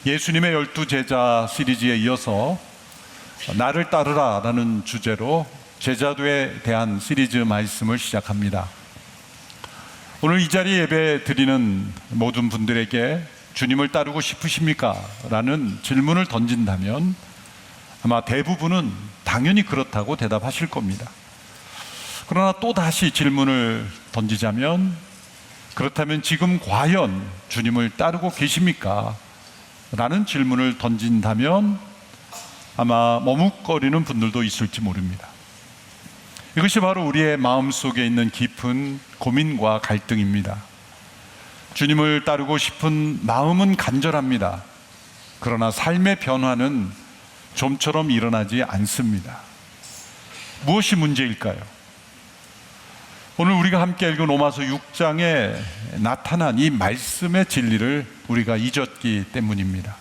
예수님의 12 제자 시리즈에 이어서 나를 따르라 라는 주제로 제자도에 대한 시리즈 말씀을 시작합니다. 오늘 이 자리에 예배 드리는 모든 분들에게 주님을 따르고 싶으십니까? 라는 질문을 던진다면 아마 대부분은 당연히 그렇다고 대답하실 겁니다. 그러나 또 다시 질문을 던지자면, 그렇다면 지금 과연 주님을 따르고 계십니까? 라는 질문을 던진다면 아마 머뭇거리는 분들도 있을지 모릅니다. 이것이 바로 우리의 마음속에 있는 깊은 고민과 갈등입니다. 주님을 따르고 싶은 마음은 간절합니다. 그러나 삶의 변화는 좀처럼 일어나지 않습니다. 무엇이 문제일까요? 오늘 우리가 함께 읽은 로마서 6장에 나타난 이 말씀의 진리를 우리가 잊었기 때문입니다.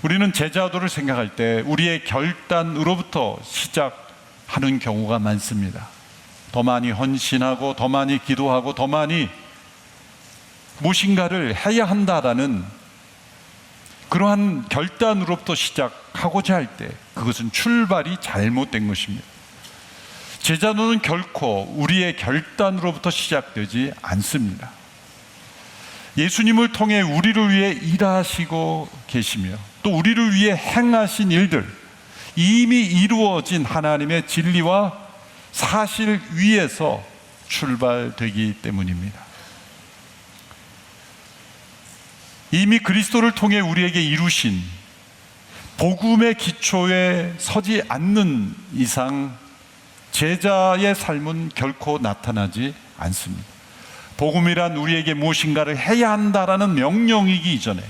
우리는 제자도를 생각할 때 우리의 결단으로부터 시작하는 경우가 많습니다. 더 많이 헌신하고 더 많이 기도하고 더 많이 무엇인가를 해야 한다라는 그러한 결단으로부터 시작하고자 할 때 그것은 출발이 잘못된 것입니다. 제자도는 결코 우리의 결단으로부터 시작되지 않습니다. 예수님을 통해 우리를 위해 일하시고 계시며 또 우리를 위해 행하신 일들, 이미 이루어진 하나님의 진리와 사실 위에서 출발되기 때문입니다. 이미 그리스도를 통해 우리에게 이루신 복음의 기초에 서지 않는 이상 제자의 삶은 결코 나타나지 않습니다. 복음이란 우리에게 무엇인가를 해야 한다라는 명령이기 이전에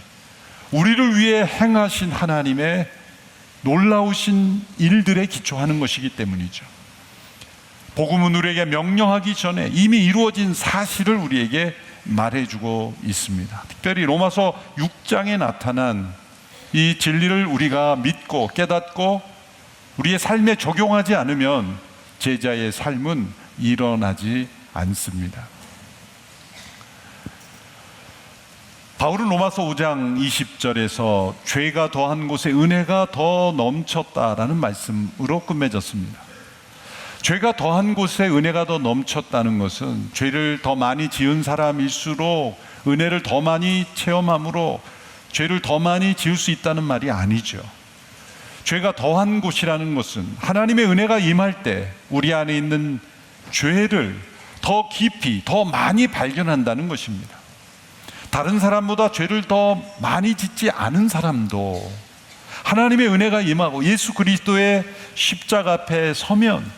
우리를 위해 행하신 하나님의 놀라우신 일들에 기초하는 것이기 때문이죠. 복음은 우리에게 명령하기 전에 이미 이루어진 사실을 우리에게 말해주고 있습니다. 특별히 로마서 6장에 나타난 이 진리를 우리가 믿고 깨닫고 우리의 삶에 적용하지 않으면 제자의 삶은 일어나지 않습니다. 바울은 로마서 5장 20절에서 죄가 더한 곳에 은혜가 더 넘쳤다라는 말씀으로 끝맺었습니다. 죄가 더한 곳에 은혜가 더 넘쳤다는 것은 죄를 더 많이 지은 사람일수록 은혜를 더 많이 체험함으로 죄를 더 많이 지을 수 있다는 말이 아니죠. 죄가 더한 곳이라는 것은 하나님의 은혜가 임할 때 우리 안에 있는 죄를 더 깊이, 더 많이 발견한다는 것입니다. 다른 사람보다 죄를 더 많이 짓지 않은 사람도 하나님의 은혜가 임하고 예수 그리스도의 십자가 앞에 서면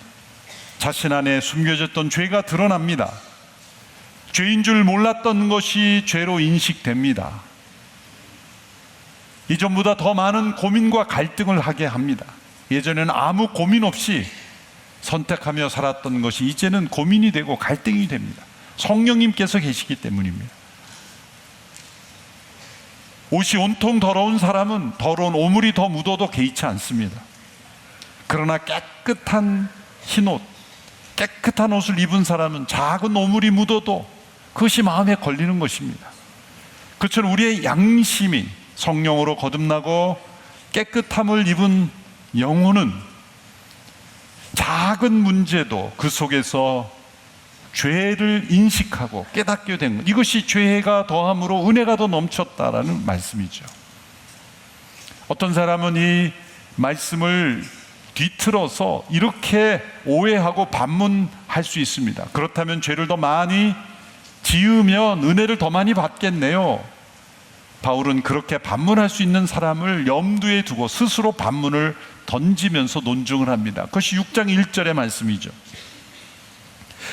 자신 안에 숨겨졌던 죄가 드러납니다. 죄인 줄 몰랐던 것이 죄로 인식됩니다. 이전보다 더 많은 고민과 갈등을 하게 합니다. 예전에는 아무 고민 없이 선택하며 살았던 것이 이제는 고민이 되고 갈등이 됩니다. 성령님께서 계시기 때문입니다. 옷이 온통 더러운 사람은 더러운 오물이 더 묻어도 개의치 않습니다. 그러나 깨끗한 흰옷, 깨끗한 옷을 입은 사람은 작은 오물이 묻어도 그것이 마음에 걸리는 것입니다. 그처럼 우리의 양심이 성령으로 거듭나고 깨끗함을 입은 영혼은 작은 문제도 그 속에서 죄를 인식하고 깨닫게 된 것, 이것이 죄가 더함으로 은혜가 더 넘쳤다라는 말씀이죠. 어떤 사람은 이 말씀을 뒤틀어서 이렇게 오해하고 반문할 수 있습니다. 그렇다면 죄를 더 많이 지으면 은혜를 더 많이 받겠네요. 바울은 그렇게 반문할 수 있는 사람을 염두에 두고 스스로 반문을 던지면서 논증을 합니다. 그것이 6장 1절의 말씀이죠.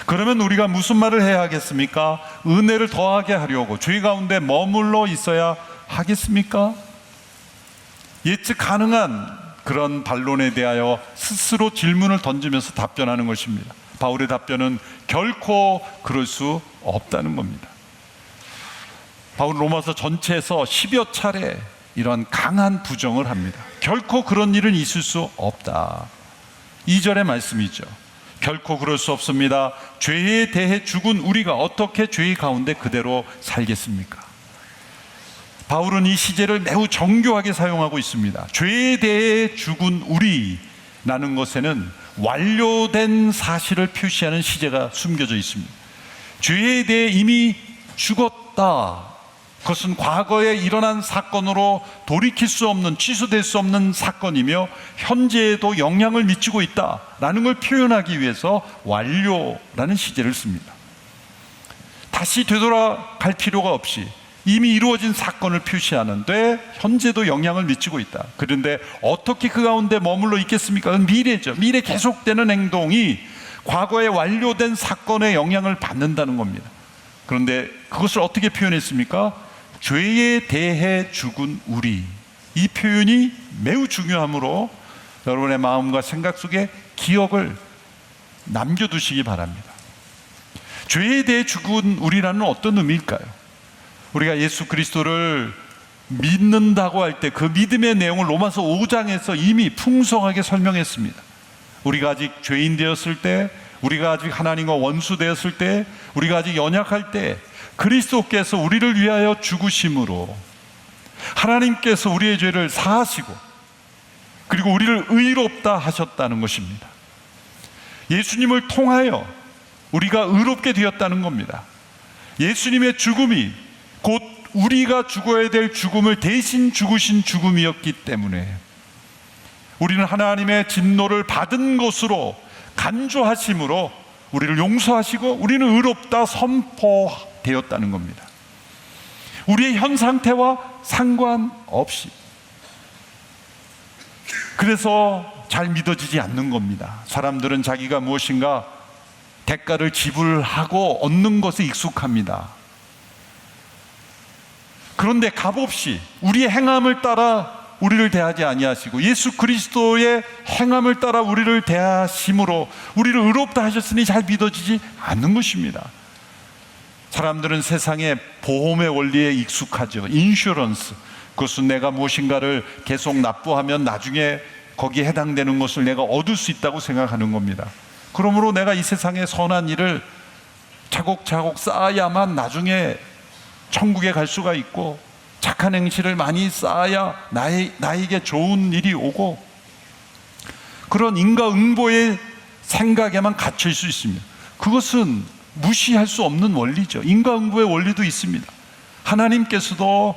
그러면 우리가 무슨 말을 해야 하겠습니까? 은혜를 더하게 하려고 죄 가운데 머물러 있어야 하겠습니까? 예측 가능한 그런 반론에 대하여 스스로 질문을 던지면서 답변하는 것입니다. 바울의 답변은 결코 그럴 수 없다는 겁니다. 바울은 로마서 전체에서 10여 차례 이런 강한 부정을 합니다. 결코 그런 일은 있을 수 없다. 2절의 말씀이죠. 결코 그럴 수 없습니다. 죄에 대해 죽은 우리가 어떻게 죄 가운데 그대로 살겠습니까? 바울은 이 시제를 매우 정교하게 사용하고 있습니다. 죄에 대해 죽은 우리라는 것에는 완료된 사실을 표시하는 시제가 숨겨져 있습니다. 죄에 대해 이미 죽었다. 그것은 과거에 일어난 사건으로 돌이킬 수 없는, 취소될 수 없는 사건이며 현재에도 영향을 미치고 있다라는 걸 표현하기 위해서 완료라는 시제를 씁니다. 다시 되돌아갈 필요가 없이 이미 이루어진 사건을 표시하는데 현재도 영향을 미치고 있다. 그런데 어떻게 그 가운데 머물러 있겠습니까? 그건 미래죠. 미래 계속되는 행동이 과거에 완료된 사건의 영향을 받는다는 겁니다. 그런데 그것을 어떻게 표현했습니까? 죄에 대해 죽은 우리. 이 표현이 매우 중요하므로 여러분의 마음과 생각 속에 기억을 남겨두시기 바랍니다. 죄에 대해 죽은 우리라는 어떤 의미일까요? 우리가 예수 그리스도를 믿는다고 할 때 그 믿음의 내용을 로마서 5장에서 이미 풍성하게 설명했습니다. 우리가 아직 죄인 되었을 때, 우리가 아직 하나님과 원수 되었을 때, 우리가 아직 연약할 때 그리스도께서 우리를 위하여 죽으심으로 하나님께서 우리의 죄를 사하시고 그리고 우리를 의롭다 하셨다는 것입니다. 예수님을 통하여 우리가 의롭게 되었다는 겁니다. 예수님의 죽음이 곧 우리가 죽어야 될 죽음을 대신 죽으신 죽음이었기 때문에 우리는 하나님의 진노를 받은 것으로 간주하심으로 우리를 용서하시고 우리는 의롭다 선포되었다는 겁니다. 우리의 현 상태와 상관없이. 그래서 잘 믿어지지 않는 겁니다. 사람들은 자기가 무엇인가 대가를 지불하고 얻는 것에 익숙합니다. 그런데 값없이 우리의 행함을 따라 우리를 대하지 아니하시고 예수 그리스도의 행함을 따라 우리를 대하심으로 우리를 의롭다 하셨으니 잘 믿어지지 않는 것입니다. 사람들은 세상의 보험의 원리에 익숙하죠. 인슈런스. 그것은 내가 무엇인가를 계속 납부하면 나중에 거기에 해당되는 것을 내가 얻을 수 있다고 생각하는 겁니다. 그러므로 내가 이 세상의 선한 일을 차곡차곡 쌓아야만 나중에 천국에 갈 수가 있고 착한 행실을 많이 쌓아야 나에게 좋은 일이 오고, 그런 인과응보의 생각에만 갇힐 수 있습니다. 그것은 무시할 수 없는 원리죠. 인과응보의 원리도 있습니다. 하나님께서도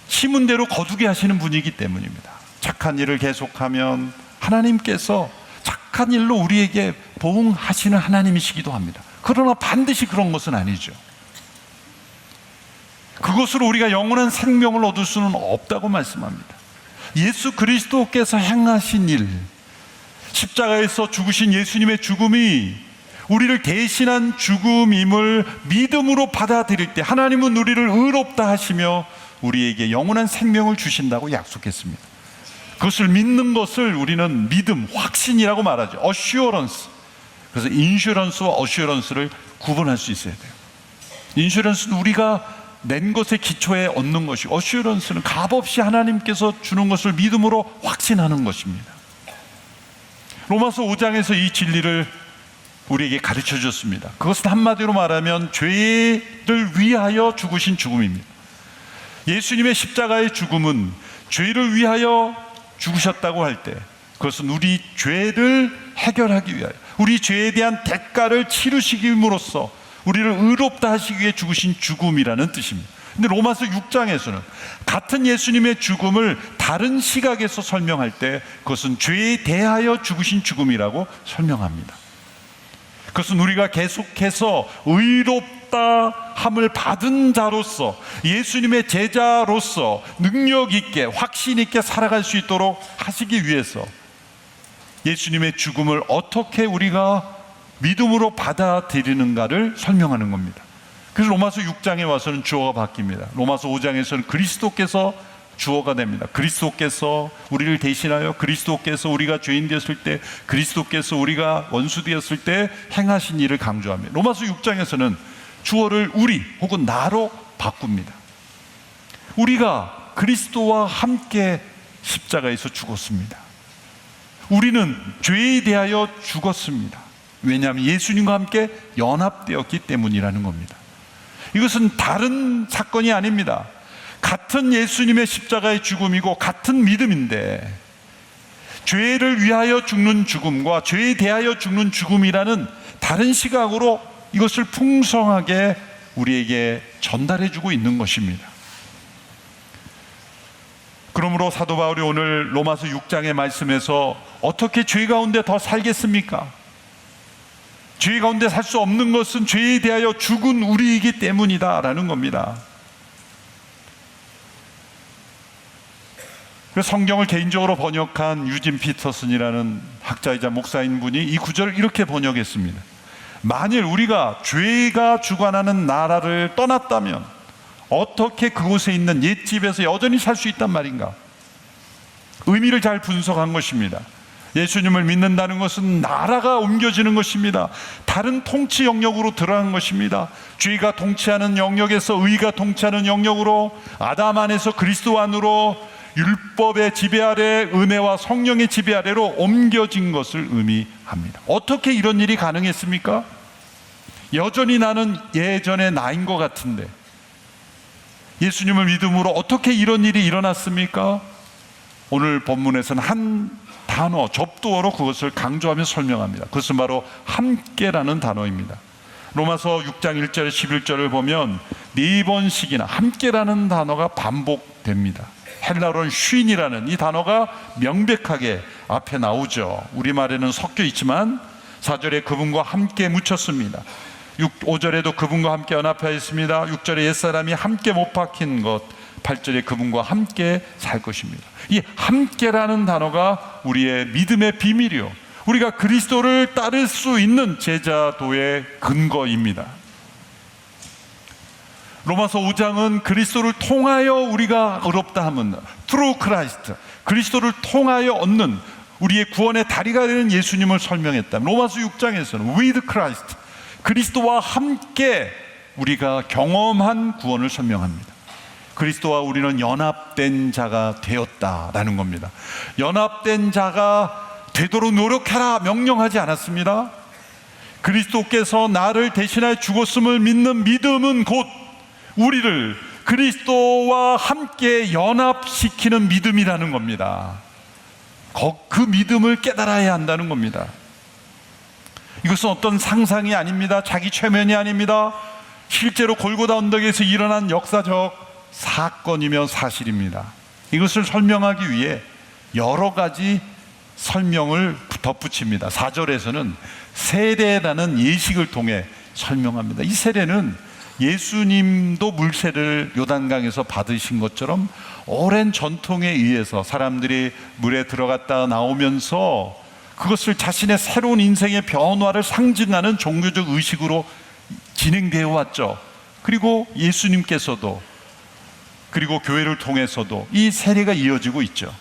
심은 대로 거두게 하시는 분이기 때문입니다. 착한 일을 계속하면 하나님께서 착한 일로 우리에게 보응하시는 하나님이시기도 합니다. 그러나 반드시 그런 것은 아니죠. 그것으로 우리가 영원한 생명을 얻을 수는 없다고 말씀합니다. 예수 그리스도께서 행하신 일, 십자가에서 죽으신 예수님의 죽음이 우리를 대신한 죽음임을 믿음으로 받아들일 때 하나님은 우리를 의롭다 하시며 우리에게 영원한 생명을 주신다고 약속했습니다. 그것을 믿는 것을 우리는 믿음, 확신이라고 말하죠. 어슈어런스. 그래서 인슈런스와 어슈어런스를 구분할 수 있어야 돼요. 인슈런스는 우리가 낸 것의 기초에 얻는 것이, 어슈런스는 값없이 하나님께서 주는 것을 믿음으로 확신하는 것입니다. 로마서 5장에서 이 진리를 우리에게 가르쳐 줬습니다. 그것은 한마디로 말하면 죄를 위하여 죽으신 죽음입니다. 예수님의 십자가의 죽음은 죄를 위하여 죽으셨다고 할 때 그것은 우리 죄를 해결하기 위하여, 우리 죄에 대한 대가를 치르시김으로써 우리를 의롭다 하시기 위해 죽으신 죽음이라는 뜻입니다. 근데 로마서 6장에서는 같은 예수님의 죽음을 다른 시각에서 설명할 때 그것은 죄에 대하여 죽으신 죽음이라고 설명합니다. 그것은 우리가 계속해서 의롭다 함을 받은 자로서, 예수님의 제자로서 능력 있게, 확신 있게 살아갈 수 있도록 하시기 위해서 예수님의 죽음을 어떻게 우리가 믿음으로 받아들이는가를 설명하는 겁니다. 그래서 로마서 6장에 와서는 주어가 바뀝니다. 로마서 5장에서는 그리스도께서 주어가 됩니다. 그리스도께서 우리를 대신하여, 그리스도께서 우리가 죄인 되었을 때, 그리스도께서 우리가 원수 되었을 때 행하신 일을 강조합니다. 로마서 6장에서는 주어를 우리 혹은 나로 바꿉니다. 우리가 그리스도와 함께 십자가에서 죽었습니다. 우리는 죄에 대하여 죽었습니다. 왜냐하면 예수님과 함께 연합되었기 때문이라는 겁니다. 이것은 다른 사건이 아닙니다. 같은 예수님의 십자가의 죽음이고 같은 믿음인데, 죄를 위하여 죽는 죽음과 죄에 대하여 죽는 죽음이라는 다른 시각으로 이것을 풍성하게 우리에게 전달해주고 있는 것입니다. 그러므로 사도 바울이 오늘 로마서 6장의 말씀에서 어떻게 죄 가운데 더 살겠습니까? 죄 가운데 살 수 없는 것은 죄에 대하여 죽은 우리이기 때문이다 라는 겁니다. 성경을 개인적으로 번역한 유진 피터슨이라는 학자이자 목사인 분이 이 구절을 이렇게 번역했습니다. 만일 우리가 죄가 주관하는 나라를 떠났다면 어떻게 그곳에 있는 옛집에서 여전히 살 수 있단 말인가? 의미를 잘 분석한 것입니다. 예수님을 믿는다는 것은 나라가 옮겨지는 것입니다. 다른 통치 영역으로 들어간 것입니다. 죄가 통치하는 영역에서 의가 통치하는 영역으로, 아담 안에서 그리스도 안으로, 율법의 지배 아래 은혜와 성령의 지배 아래로 옮겨진 것을 의미합니다. 어떻게 이런 일이 가능했습니까? 여전히 나는 예전의 나인 것 같은데 예수님을 믿음으로 어떻게 이런 일이 일어났습니까? 오늘 본문에서는 한 단어, 접두어로 그것을 강조하며 설명합니다. 그것은 바로 함께라는 단어입니다. 로마서 6장 1절 11절을 보면 4번씩이나 함께라는 단어가 반복됩니다. 헬라어로는 쉰이라는 이 단어가 명백하게 앞에 나오죠. 우리말에는 섞여 있지만 4절에 그분과 함께 묻혔습니다. 5절에도 그분과 함께 연합하였습니다. 6절에 옛사람이 함께 못 박힌 것, 8절에 그분과 함께 살 것입니다. 이 함께라는 단어가 우리의 믿음의 비밀이요, 우리가 그리스도를 따를 수 있는 제자도의 근거입니다. 로마서 5장은 그리스도를 통하여 우리가 의롭다 하면 through Christ, 그리스도를 통하여 얻는 우리의 구원의 다리가 되는 예수님을 설명했다. 로마서 6장에서는 with Christ, 그리스도와 함께 우리가 경험한 구원을 설명합니다. 그리스도와 우리는 연합된 자가 되었다라는 겁니다. 연합된 자가 되도록 노력해라 명령하지 않았습니다. 그리스도께서 나를 대신하여 죽었음을 믿는 믿음은 곧 우리를 그리스도와 함께 연합시키는 믿음이라는 겁니다. 그 믿음을 깨달아야 한다는 겁니다. 이것은 어떤 상상이 아닙니다. 자기 최면이 아닙니다. 실제로 골고다 언덕에서 일어난 역사적 사건이며 사실입니다. 이것을 설명하기 위해 여러 가지 설명을 덧붙입니다. 4절에서는 세례라는 예식을 통해 설명합니다. 이 세례는 예수님도 물세를 요단강에서 받으신 것처럼 오랜 전통에 의해서 사람들이 물에 들어갔다 나오면서 그것을 자신의 새로운 인생의 변화를 상징하는 종교적 의식으로 진행되어 왔죠. 그리고 예수님께서도, 그리고 교회를 통해서도 이 세례가 이어지고 있죠.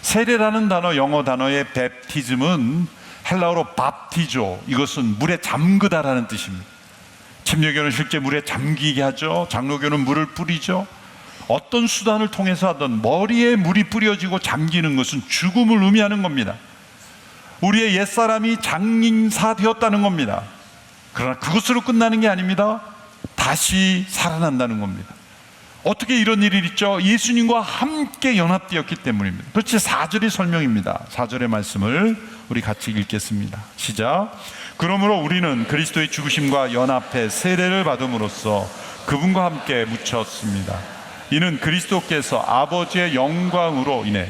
세례라는 단어, 영어 단어의 베프티즘은 헬라어로 밥티조, 이것은 물에 잠그다라는 뜻입니다. 침례교는 실제 물에 잠기게 하죠. 장로교는 물을 뿌리죠. 어떤 수단을 통해서 하든 머리에 물이 뿌려지고 잠기는 것은 죽음을 의미하는 겁니다. 우리의 옛사람이 장림사되었다는 겁니다. 그러나 그것으로 끝나는 게 아닙니다. 다시 살아난다는 겁니다. 어떻게 이런 일이 있죠? 예수님과 함께 연합되었기 때문입니다. 그렇지, 4절의 설명입니다. 4절의 말씀을 우리 같이 읽겠습니다. 시작. 그러므로 우리는 그리스도의 죽으심과 연합해 세례를 받음으로써 그분과 함께 묻혔습니다. 이는 그리스도께서 아버지의 영광으로 인해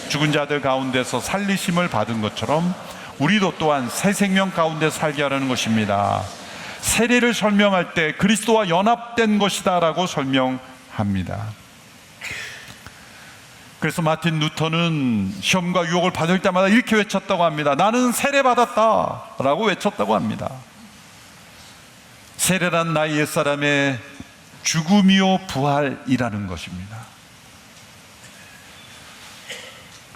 죽은 자들 가운데서 살리심을 받은 것처럼 우리도 또한 새 생명 가운데 살게 하려는 것입니다. 세례를 설명할 때 그리스도와 연합된 것이다 라고 설명합니다. 그래서 마틴 루터는 시험과 유혹을 받을 때마다 이렇게 외쳤다고 합니다. 나는 세례 받았다 라고 외쳤다고 합니다. 세례란 나의 옛사람의 죽음이요 부활이라는 것입니다.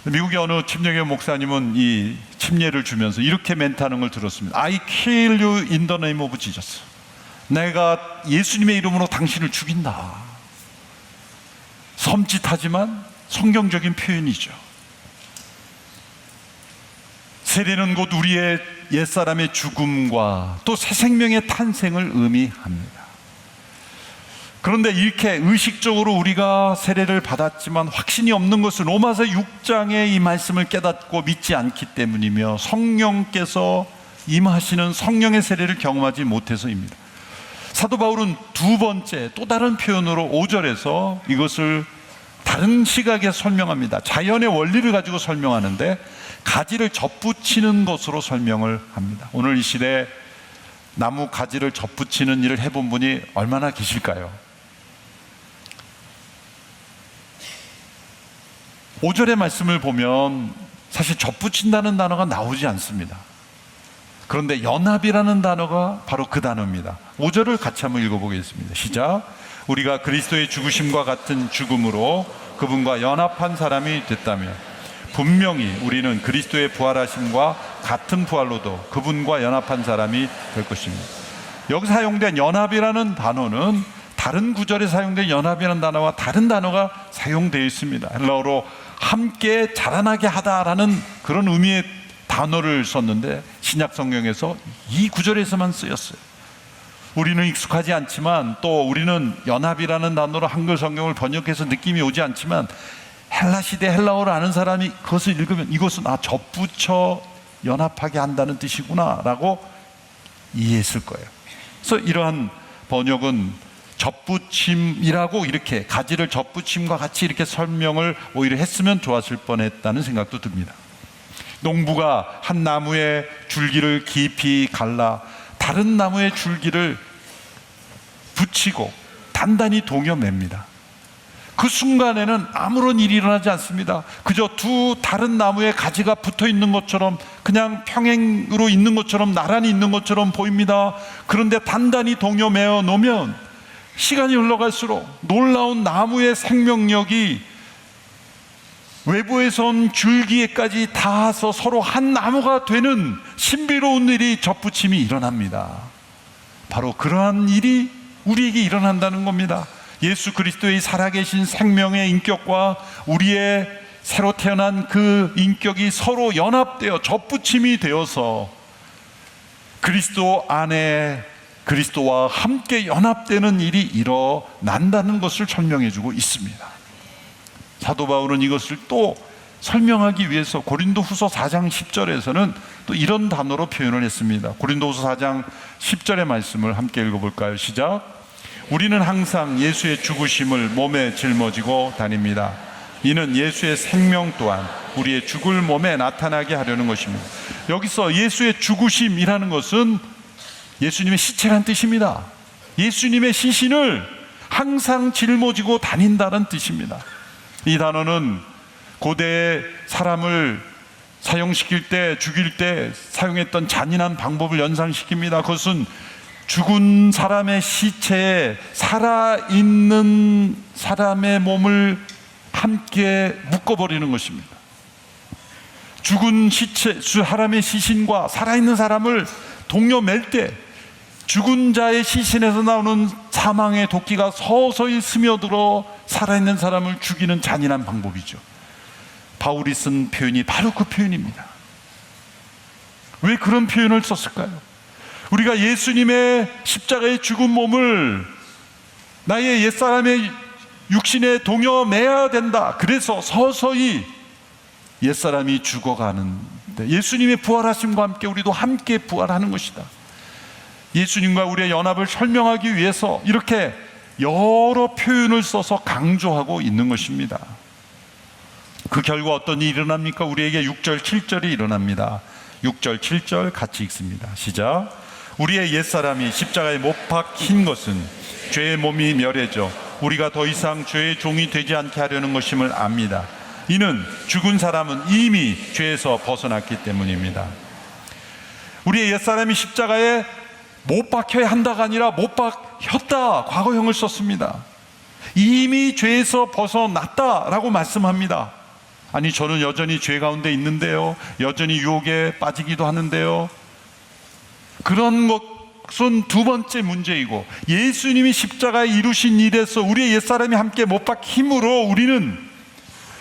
미국의 어느 침례교 목사님은 이 침례를 주면서 이렇게 멘트하는 걸 들었습니다. I kill you in the name of Jesus. 내가 예수님의 이름으로 당신을 죽인다. 섬찟하지만 성경적인 표현이죠. 세례는 곧 우리의 옛사람의 죽음과 또 새 생명의 탄생을 의미합니다. 그런데 이렇게 의식적으로 우리가 세례를 받았지만 확신이 없는 것은 로마서 6장의 이 말씀을 깨닫고 믿지 않기 때문이며 성령께서 임하시는 성령의 세례를 경험하지 못해서입니다. 사도 바울은 두 번째 또 다른 표현으로 5절에서 이것을 다른 시각에 설명합니다. 자연의 원리를 가지고 설명하는데 가지를 접붙이는 것으로 설명을 합니다. 오늘 이 시대에 나무 가지를 접붙이는 일을 해본 분이 얼마나 계실까요? 5절의 말씀을 보면 사실 접붙인다는 단어가 나오지 않습니다. 그런데 연합이라는 단어가 바로 그 단어입니다. 5절을 같이 한번 읽어보겠습니다. 시작. 우리가 그리스도의 죽으심과 같은 죽음으로 그분과 연합한 사람이 됐다면 분명히 우리는 그리스도의 부활하심과 같은 부활로도 그분과 연합한 사람이 될 것입니다. 여기 사용된 연합이라는 단어는 다른 구절에 사용된 연합이라는 단어와 다른 단어가 사용되어 있습니다. 헬라어로 함께 자라나게 하다라는 그런 의미의 단어를 썼는데 신약 성경에서 이 구절에서만 쓰였어요. 우리는 익숙하지 않지만 또 우리는 연합이라는 단어로 한글 성경을 번역해서 느낌이 오지 않지만 헬라 시대 헬라어를 아는 사람이 그것을 읽으면 이것은 접붙여 연합하게 한다는 뜻이구나 라고 이해했을 거예요. 그래서 이러한 번역은 접붙임이라고 이렇게 가지를 접붙임과 같이 이렇게 설명을 오히려 했으면 좋았을 뻔했다는 생각도 듭니다. 농부가 한 나무의 줄기를 깊이 갈라 다른 나무의 줄기를 붙이고 단단히 동여맵니다. 그 순간에는 아무런 일이 일어나지 않습니다. 그저 두 다른 나무에 가지가 붙어 있는 것처럼 그냥 평행으로 있는 것처럼 나란히 있는 것처럼 보입니다. 그런데 단단히 동여매어 놓으면 시간이 흘러갈수록 놀라운 나무의 생명력이 외부에서 온 줄기에까지 닿아서 서로 한 나무가 되는 신비로운 일이 접붙임이 일어납니다. 바로 그러한 일이 우리에게 일어난다는 겁니다. 예수 그리스도의 살아계신 생명의 인격과 우리의 새로 태어난 그 인격이 서로 연합되어 접붙임이 되어서 그리스도 안에 그리스도와 함께 연합되는 일이 일어난다는 것을 설명해주고 있습니다. 사도 바울은 이것을 또 설명하기 위해서 고린도후서 4장 10절에서는 또 이런 단어로 표현을 했습니다. 고린도후서 4장 10절의 말씀을 함께 읽어볼까요? 시작. 우리는 항상 예수의 죽으심을 몸에 짊어지고 다닙니다. 이는 예수의 생명 또한 우리의 죽을 몸에 나타나게 하려는 것입니다. 여기서 예수의 죽으심이라는 것은 예수님의 시체란 뜻입니다. 예수님의 시신을 항상 짊어지고 다닌다는 뜻입니다. 이 단어는 고대의 사람을 사형시킬 때, 죽일 때 사용했던 잔인한 방법을 연상시킵니다. 그것은 죽은 사람의 시체에 살아있는 사람의 몸을 함께 묶어버리는 것입니다. 죽은 시체, 사람의 시신과 살아있는 사람을 동여맬 때 죽은 자의 시신에서 나오는 사망의 도끼가 서서히 스며들어 살아있는 사람을 죽이는 잔인한 방법이죠. 바울이 쓴 표현이 바로 그 표현입니다. 왜 그런 표현을 썼을까요? 우리가 예수님의 십자가의 죽은 몸을 나의 옛사람의 육신에 동여매야 된다. 그래서 서서히 옛사람이 죽어가는데 예수님의 부활하심과 함께 우리도 함께 부활하는 것이다. 예수님과 우리의 연합을 설명하기 위해서 이렇게 여러 표현을 써서 강조하고 있는 것입니다. 그 결과 어떤 일이 일어납니까? 우리에게 6절, 7절이 일어납니다. 6절, 7절 같이 읽습니다. 시작. 우리의 옛사람이 십자가에 못 박힌 것은 죄의 몸이 멸해져 우리가 더 이상 죄의 종이 되지 않게 하려는 것임을 압니다. 이는 죽은 사람은 이미 죄에서 벗어났기 때문입니다. 우리의 옛사람이 십자가에 못 박혀야 한다가 아니라 못 박혔다, 과거형을 썼습니다. 이미 죄에서 벗어났다라고 말씀합니다. 아니, 저는 여전히 죄 가운데 있는데요, 여전히 유혹에 빠지기도 하는데요. 그런 것은 두 번째 문제이고, 예수님이 십자가에 이루신 일에서 우리의 옛사람이 함께 못 박힘으로 우리는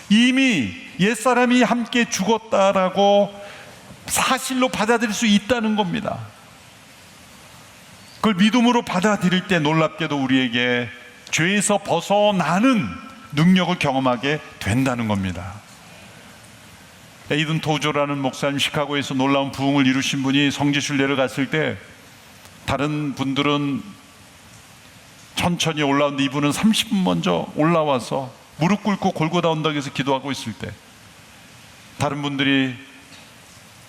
이미 옛사람이 함께 죽었다라고 사실로 받아들일 수 있다는 겁니다. 그걸 믿음으로 받아들일 때 놀랍게도 우리에게 죄에서 벗어나는 능력을 경험하게 된다는 겁니다. 에이든 토조라는 목사님, 시카고에서 놀라운 부흥을 이루신 분이 성지순례를 갔을 때 다른 분들은 천천히 올라오는데 이분은 30분 먼저 올라와서 무릎 꿇고 골고다 언덕에서 기도하고 있을 때 다른 분들이,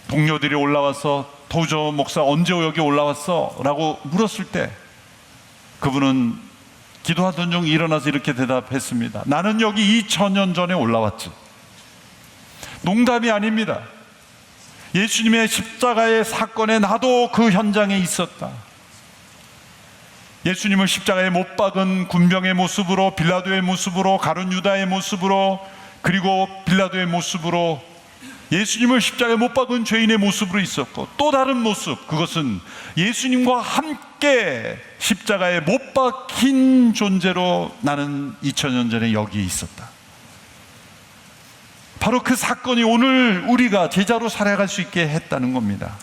동료들이 올라와서 토조 목사 언제 여기 올라왔어? 라고 물었을 때 그분은 기도하던 중 일어나서 이렇게 대답했습니다. 나는 여기 2000년 전에 올라왔지. 농담이 아닙니다. 예수님의 십자가의 사건에 나도 그 현장에 있었다. 예수님을 십자가에 못 박은 군병의 모습으로, 빌라도의 모습으로, 가룟 유다의 모습으로, 그리고 빌라도의 모습으로, 예수님을 십자가에 못 박은 죄인의 모습으로 있었고, 또 다른 모습, 그것은 예수님과 함께 십자가에 못 박힌 존재로 나는 2000년 전에 여기에 있었다. 바로 그 사건이 오늘 우리가 제자로 살아갈 수 있게 했다는 겁니다.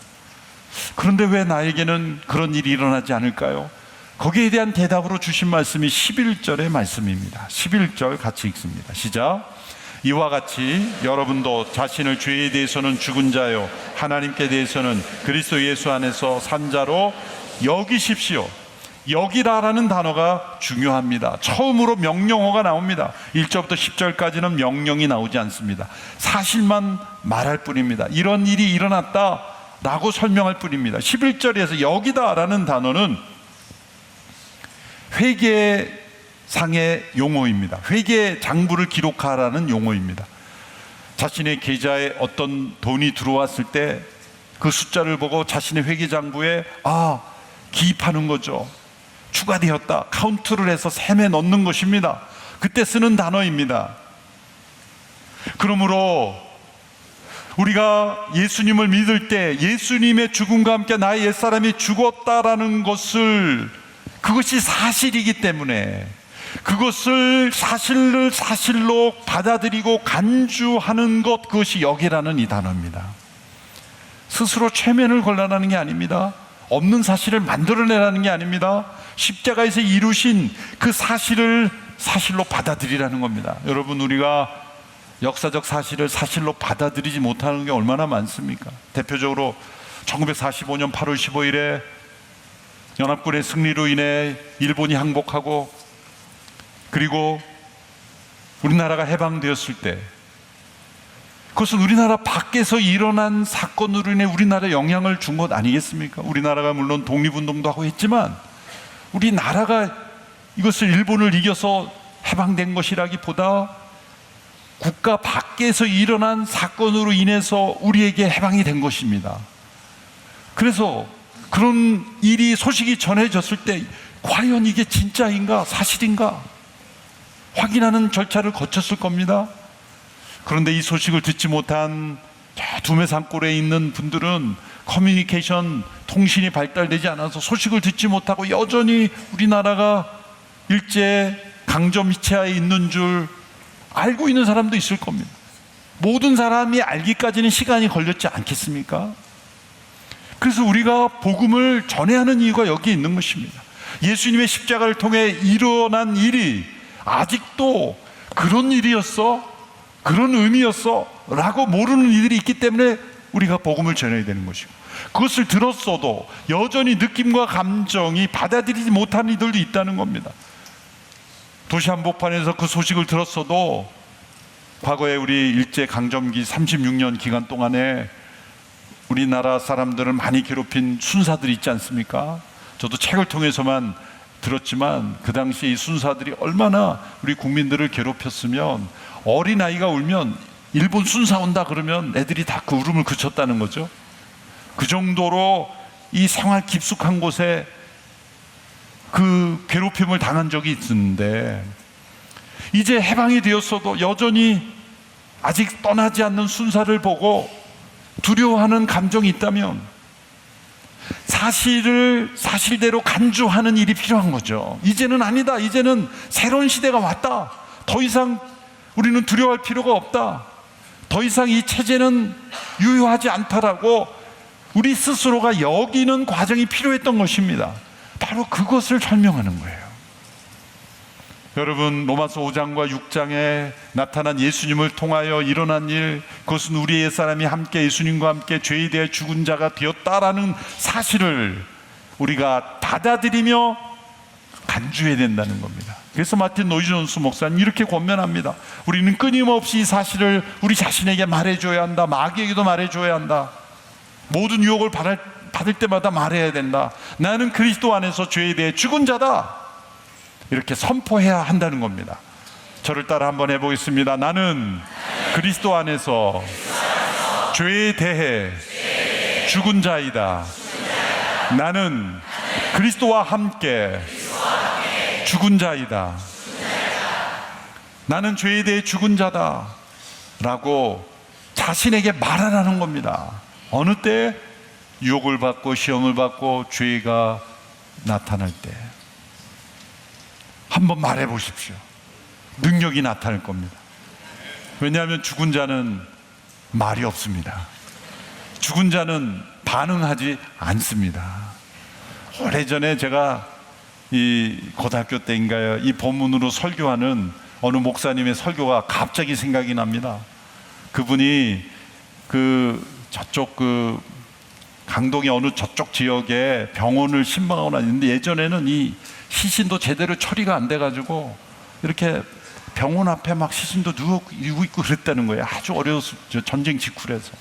그런데 왜 나에게는 그런 일이 일어나지 않을까요? 거기에 대한 대답으로 주신 말씀이 11절의 말씀입니다. 11절 같이 읽습니다. 시작. 이와 같이 여러분도 자신을 죄에 대해서는 죽은 자요 하나님께 대해서는 그리스도 예수 안에서 산 자로 여기십시오. 여기라라는 단어가 중요합니다. 처음으로 명령어가 나옵니다. 1절부터 10절까지는 명령이 나오지 않습니다. 사실만 말할 뿐입니다. 이런 일이 일어났다 라고 설명할 뿐입니다. 11절에서 여기다라는 단어는 회계상의 용어입니다. 회계 장부를 기록하라는 용어입니다. 자신의 계좌에 어떤 돈이 들어왔을 때 그 숫자를 보고 자신의 회계 장부에 기입하는 거죠. 추가되었다, 카운트를 해서 셈에 넣는 것입니다. 그때 쓰는 단어입니다. 그러므로 우리가 예수님을 믿을 때 예수님의 죽음과 함께 나의 옛사람이 죽었다라는 것을, 그것이 사실이기 때문에 그것을 사실로 받아들이고 간주하는 것, 그것이 여기라는 이 단어입니다. 스스로 최면을 걸라는 게 아닙니다. 없는 사실을 만들어내라는 게 아닙니다. 십자가에서 이루신 그 사실을 사실로 받아들이라는 겁니다. 여러분, 우리가 역사적 사실을 사실로 받아들이지 못하는 게 얼마나 많습니까? 대표적으로 1945년 8월 15일에 연합군의 승리로 인해 일본이 항복하고, 그리고 우리나라가 해방되었을 때 그것은 우리나라 밖에서 일어난 사건으로 인해 우리나라에 영향을 준 것 아니겠습니까? 우리나라가 물론 독립운동도 하고 했지만 우리나라가 이것을 일본을 이겨서 해방된 것이라기보다 국가 밖에서 일어난 사건으로 인해서 우리에게 해방이 된 것입니다. 그래서 그런 일이, 소식이 전해졌을 때 과연 이게 진짜인가 사실인가 확인하는 절차를 거쳤을 겁니다. 그런데 이 소식을 듣지 못한 두메산골에 있는 분들은 커뮤니케이션, 통신이 발달되지 않아서 소식을 듣지 못하고 여전히 우리나라가 일제 강점 미체하에 있는 줄 알고 있는 사람도 있을 겁니다. 모든 사람이 알기까지는 시간이 걸렸지 않겠습니까? 그래서 우리가 복음을 전해야 하는 이유가 여기 있는 것입니다. 예수님의 십자가를 통해 일어난 일이 아직도 그런 일이었어? 그런 의미였어? 라고 모르는 이들이 있기 때문에 우리가 복음을 전해야 되는 것이고, 그것을 들었어도 여전히 느낌과 감정이 받아들이지 못하는 이들도 있다는 겁니다. 도시 한복판에서 그 소식을 들었어도 과거에 우리 일제 강점기 36년 기간 동안에 우리나라 사람들을 많이 괴롭힌 순사들이 있지 않습니까? 저도 책을 통해서만 들었지만 그 당시에 이 순사들이 얼마나 우리 국민들을 괴롭혔으면, 어린아이가 울면 일본 순사 온다 그러면 애들이 다 그 울음을 그쳤다는 거죠. 그 정도로 이 생활 깊숙한 곳에 그 괴롭힘을 당한 적이 있는데, 이제 해방이 되었어도 여전히 아직 떠나지 않는 순사를 보고 두려워하는 감정이 있다면 사실을 사실대로 간주하는 일이 필요한 거죠. 이제는 아니다, 이제는 새로운 시대가 왔다, 더 이상 우리는 두려워할 필요가 없다, 더 이상 이 체제는 유효하지 않다라고 우리 스스로가 여기는 과정이 필요했던 것입니다. 바로 그것을 설명하는 거예요. 여러분, 로마서 5장과 6장에 나타난 예수님을 통하여 일어난 일, 그것은 우리 옛사람이 함께 예수님과 함께 죄에 대해 죽은 자가 되었다라는 사실을 우리가 받아들이며 간주해야 된다는 겁니다. 그래서 마틴 노이즈 존스 목사는 이렇게 권면합니다. 우리는 끊임없이 이 사실을 우리 자신에게 말해줘야 한다. 마귀에게도 말해줘야 한다. 모든 유혹을 받을 때마다 말해야 된다. 나는 그리스도 안에서 죄에 대해 죽은 자다. 이렇게 선포해야 한다는 겁니다. 저를 따라 한번 해보겠습니다. 나는 그리스도 안에서 죄에 대해 죽은 자이다. 나는 그리스도와 함께 죽은 자이다. 나는 죄에 대해 죽은 자다 라고 자신에게 말하라는 겁니다. 어느 때? 유혹을 받고 시험을 받고 죄가 나타날 때 한번 말해 보십시오. 능력이 나타날 겁니다. 왜냐하면 죽은 자는 말이 없습니다. 죽은 자는 반응하지 않습니다. 오래전에 제가 이 고등학교 때인가요, 이 본문으로 설교하는 어느 목사님의 설교가 갑자기 생각이 납니다. 그분이 저쪽 강동의 어느 저쪽 지역에 병원을 신방하고 다니는데, 예전에는 이 시신도 제대로 처리가 안 돼가지고 이렇게 병원 앞에 막 시신도 누워 있고 그랬다는 거예요. 아주 어려웠어요. 전쟁 직후라서.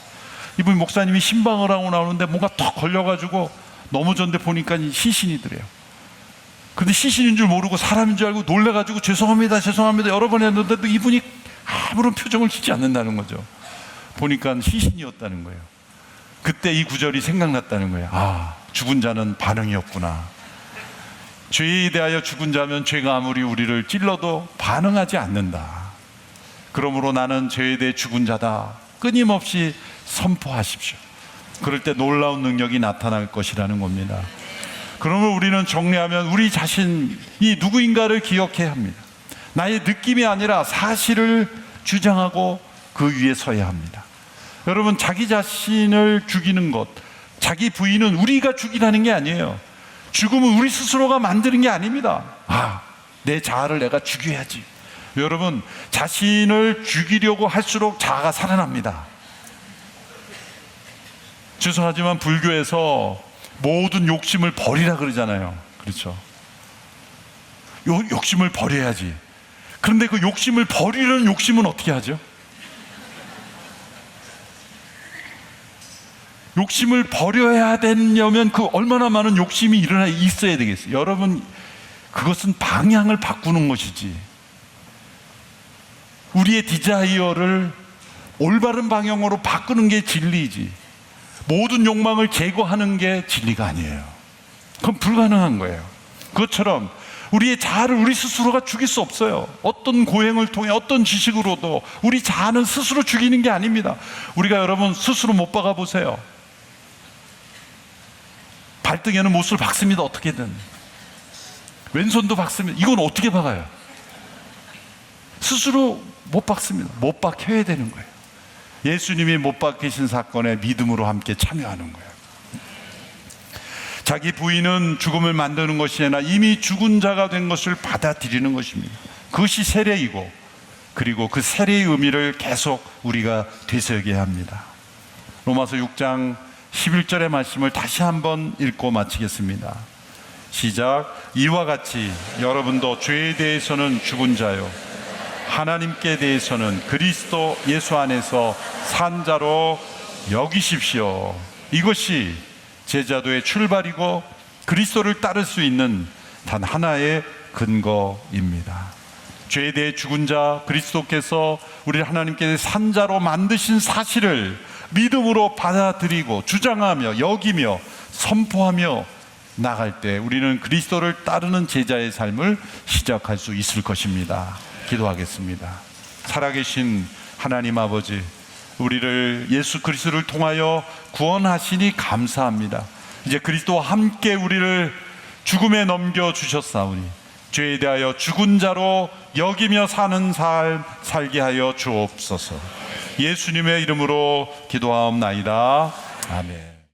이분 목사님이 신방을 하고 나오는데 뭔가 턱 걸려가지고 넘어졌는데 보니까 시신이더래요. 근데 시신인 줄 모르고 사람인 줄 알고 놀래가지고 죄송합니다 여러 번 했는데도 이분이 아무런 표정을 짓지 않는다는 거죠. 보니까 시신이었다는 거예요. 그때 이 구절이 생각났다는 거예요. 아, 죽은 자는 반응이 없구나. 죄에 대하여 죽은 자면 죄가 아무리 우리를 찔러도 반응하지 않는다. 그러므로 나는 죄에 대해 죽은 자다. 끊임없이 선포하십시오. 그럴 때 놀라운 능력이 나타날 것이라는 겁니다. 그러면 우리는 정리하면 우리 자신이 누구인가를 기억해야 합니다. 나의 느낌이 아니라 사실을 주장하고 그 위에 서야 합니다. 여러분, 자기 자신을 죽이는 것, 자기 부인은 우리가 죽이라는 게 아니에요. 죽음은 우리 스스로가 만드는 게 아닙니다. 내 자아를 내가 죽여야지. 여러분, 자신을 죽이려고 할수록 자아가 살아납니다. 죄송하지만 불교에서 모든 욕심을 버리라 그러잖아요. 그렇죠? 욕심을 버려야지. 그런데 그 욕심을 버리려는 욕심은 어떻게 하죠? 욕심을 버려야 되려면 그 얼마나 많은 욕심이 있어야 되겠어요. 여러분, 그것은 방향을 바꾸는 것이지, 우리의 디자이어를 올바른 방향으로 바꾸는 게 진리이지, 모든 욕망을 제거하는 게 진리가 아니에요. 그건 불가능한 거예요. 그것처럼 우리의 자아를 우리 스스로가 죽일 수 없어요. 어떤 고행을 통해 어떤 지식으로도 우리 자아는 스스로 죽이는 게 아닙니다. 우리가 여러분 스스로 못 박아 보세요. 발등에는 못을 박습니다. 어떻게든 왼손도 박습니다. 이건 어떻게 박아요? 스스로 못 박습니다. 못 박혀야 되는 거예요. 예수님이 못 박히신 사건에 믿음으로 함께 참여하는 거예요. 자기 부인은 죽음을 만드는 것이 아니라 이미 죽은 자가 된 것을 받아들이는 것입니다. 그것이 세례이고, 그리고 그 세례의 의미를 계속 우리가 되새겨야 합니다. 로마서 6장 11절의 말씀을 다시 한번 읽고 마치겠습니다. 시작. 이와 같이 여러분도 죄에 대해서는 죽은 자요, 하나님께 대해서는 그리스도 예수 안에서 산 자로 여기십시오. 이것이 제자도의 출발이고 그리스도를 따를 수 있는 단 하나의 근거입니다. 죄에 대해 죽은 자, 그리스도께서 우리를 하나님께 산 자로 만드신 사실을 믿음으로 받아들이고 주장하며 여기며 선포하며 나갈 때 우리는 그리스도를 따르는 제자의 삶을 시작할 수 있을 것입니다. 기도하겠습니다. 살아계신 하나님 아버지, 우리를 예수 그리스도를 통하여 구원하시니 감사합니다. 이제 그리스도와 함께 우리를 죽음에 넘겨주셨사오니 죄에 대하여 죽은 자로 여기며 사는 삶 살게 하여 주옵소서. 예수님의 이름으로 기도하옵나이다. 아멘.